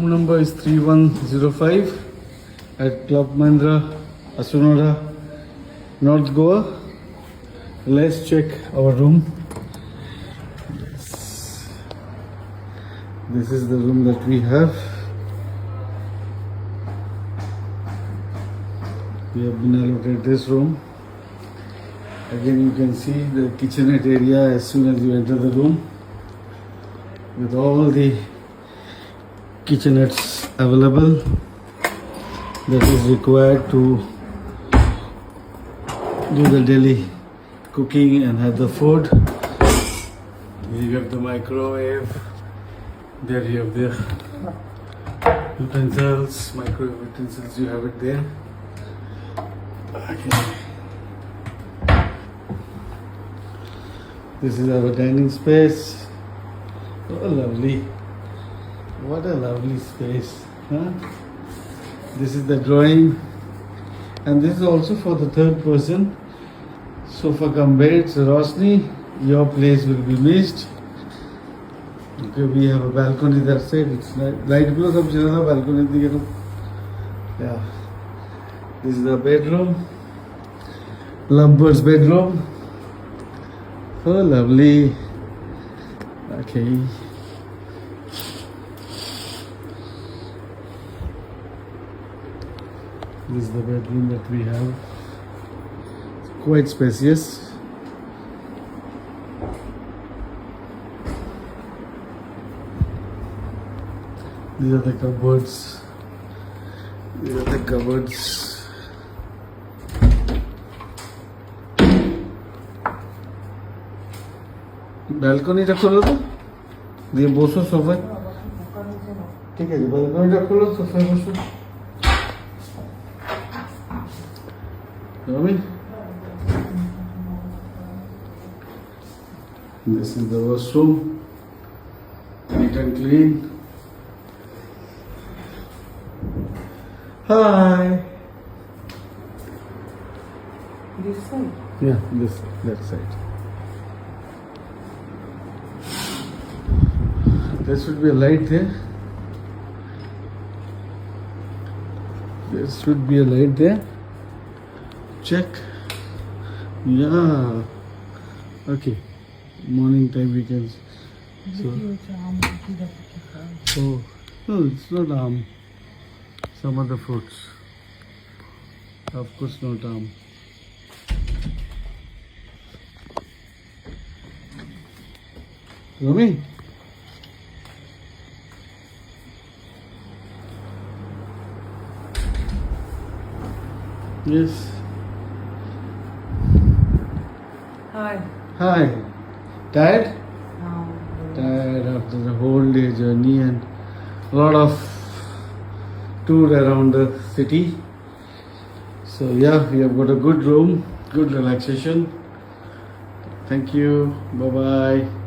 Room number is 3105 at Club Mahindra Assonora, North Goa. Let's check our room. This is the room that we have. We have been allocated this room. Again, you can see the kitchenette area as soon as you enter the room, with all the kitchenettes available that is required to do the daily cooking and have the food. Here you have the microwave. There you have the utensils, microwave utensils, you have it there. Okay. This is our dining space. Oh, lovely. What a lovely space. Huh? This is the drawing. And this is also for the third person. Sofa cum beds, Rosni, your place will be missed. Okay, we have a balcony that side. It's light blue, sab chila balcony. Yeah. This is the bedroom. Lovebirds bedroom. Oh, lovely. Okay. This is the bedroom that we have. It's quite spacious. These are the cupboards. These are the cupboards. Balcony টা খোলো তো দিয়ে বসো সোফায় ঠিক আছে balcony খোলো সোফায় বসো Rami? This is the washroom, neat and clean. Hi. This side? Yeah, that side. There should be a light there. There should be a light there. Check. Yeah. Okay. Morning time we can. So. Oh. No, it's not some other fruits. Of course not Rami? Yes. Hi. Hi. Tired? No. Tired after the whole day journey and a lot of tour around the city. So yeah, we have got a good room, good relaxation. Thank you. Bye bye.